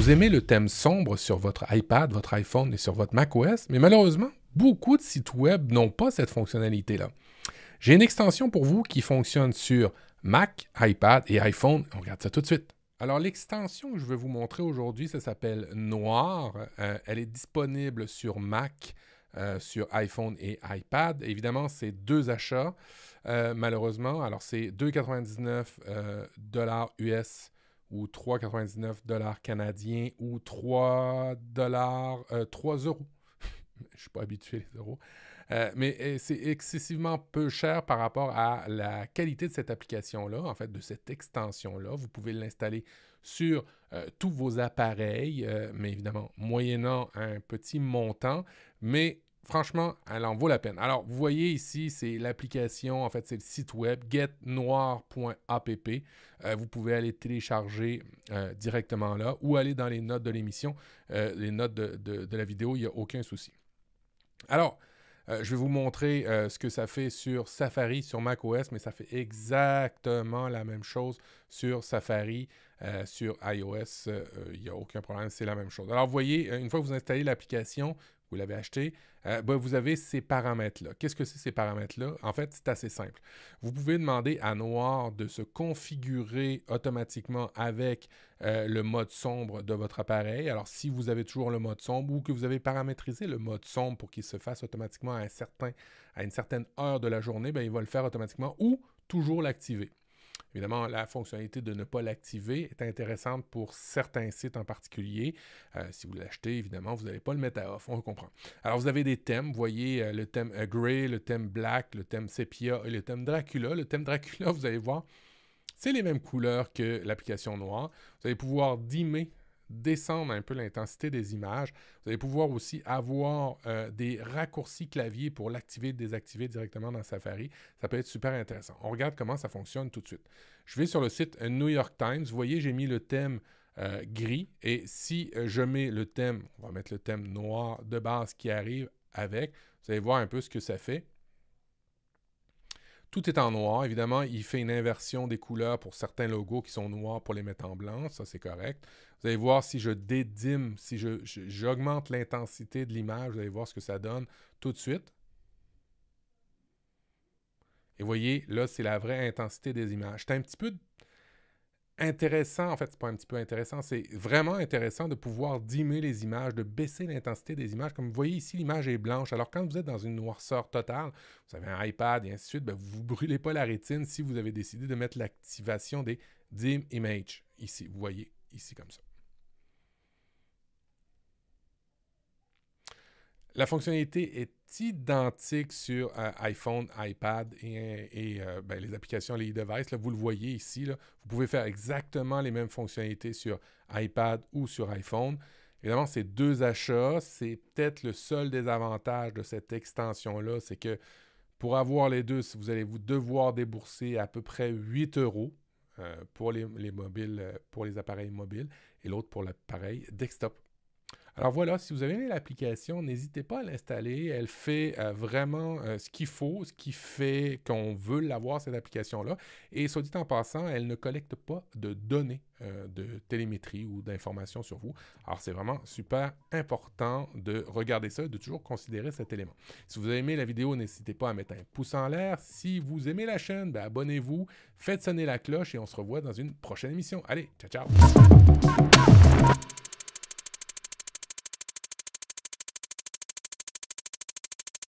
Vous aimez le thème sombre sur votre iPad, votre iPhone et sur votre macOS, mais malheureusement, beaucoup de sites web n'ont pas cette fonctionnalité-là. J'ai une extension pour vous qui fonctionne sur Mac, iPad et iPhone. On regarde ça tout de suite. Alors, l'extension que je vais vous montrer aujourd'hui, ça s'appelle Noir. Elle est disponible sur Mac, sur iPhone et iPad. Évidemment, c'est 2 achats, malheureusement. Alors, c'est 2,99 US ou 3,99 canadiens ou 3 euros. Je ne suis pas habitué les euros. Mais c'est excessivement peu cher par rapport à la qualité de cette application-là, en fait, de cette extension-là. Vous pouvez l'installer sur tous vos appareils, mais évidemment, moyennant un petit montant, mais franchement, elle en vaut la peine. Alors, vous voyez ici, c'est l'application, en fait, c'est le site web getnoir.app. Vous pouvez aller télécharger directement là ou aller dans les notes de l'émission, les notes de la vidéo, il n'y a aucun souci. Alors, je vais vous montrer ce que ça fait sur Safari, sur macOS, mais ça fait exactement la même chose sur Safari, sur iOS. Il n'y a aucun problème, c'est la même chose. Alors, vous voyez, une fois que vous installez l'application, vous l'avez acheté, vous avez ces paramètres-là. Qu'est-ce que c'est ces paramètres-là? En fait, c'est assez simple. Vous pouvez demander à Noir de se configurer automatiquement avec le mode sombre de votre appareil. Alors, si vous avez toujours le mode sombre ou que vous avez paramétrisé le mode sombre pour qu'il se fasse automatiquement à une certaine heure de la journée, il va le faire automatiquement ou toujours l'activer. Évidemment, la fonctionnalité de ne pas l'activer est intéressante pour certains sites en particulier. Si vous l'achetez, évidemment, vous n'allez pas le mettre à off, on comprend. Alors, vous avez des thèmes. Vous voyez le thème Grey, le thème Black, le thème Sepia et le thème Dracula. Le thème Dracula, vous allez voir, c'est les mêmes couleurs que l'application Noir. Vous allez pouvoir dimmer, descendre un peu l'intensité des images. Vous allez pouvoir aussi avoir des raccourcis clavier pour l'activer et désactiver directement dans Safari. Ça peut être super intéressant. On regarde comment ça fonctionne tout de suite. Je vais sur le site New York Times. Vous voyez, j'ai mis le thème gris. Et si je mets le thème, on va mettre le thème noir de base qui arrive avec, vous allez voir un peu ce que ça fait. Tout est en noir. Évidemment, il fait une inversion des couleurs pour certains logos qui sont noirs pour les mettre en blanc. Ça, c'est correct. Vous allez voir si je dédime, si j'augmente l'intensité de l'image, vous allez voir ce que ça donne tout de suite. Et vous voyez, là, c'est la vraie intensité des images. C'est un petit peu intéressant, en fait, c'est pas un petit peu intéressant, c'est vraiment intéressant de pouvoir dimmer les images, de baisser l'intensité des images. Comme vous voyez ici, l'image est blanche. Alors, quand vous êtes dans une noirceur totale, vous avez un iPad et ainsi de suite, vous ne brûlez pas la rétine si vous avez décidé de mettre l'activation des Dim Image. Ici, vous voyez, ici comme ça. La fonctionnalité est identique sur iPhone, iPad et les applications, les e-devices. Là, vous le voyez ici. Là, vous pouvez faire exactement les mêmes fonctionnalités sur iPad ou sur iPhone. Évidemment, c'est 2 achats. C'est peut-être le seul désavantage de cette extension-là, c'est que pour avoir les deux, vous allez vous devoir débourser à peu près 8 euros pour les mobiles, pour les appareils mobiles et l'autre pour l'appareil desktop. Alors voilà, si vous avez aimé l'application, n'hésitez pas à l'installer. Elle fait vraiment ce qu'il faut, ce qui fait qu'on veut l'avoir, cette application-là. Et soit dit en passant, elle ne collecte pas de données de télémétrie ou d'informations sur vous. Alors c'est vraiment super important de regarder ça et de toujours considérer cet élément. Si vous avez aimé la vidéo, n'hésitez pas à mettre un pouce en l'air. Si vous aimez la chaîne, abonnez-vous, faites sonner la cloche et on se revoit dans une prochaine émission. Allez, ciao, ciao!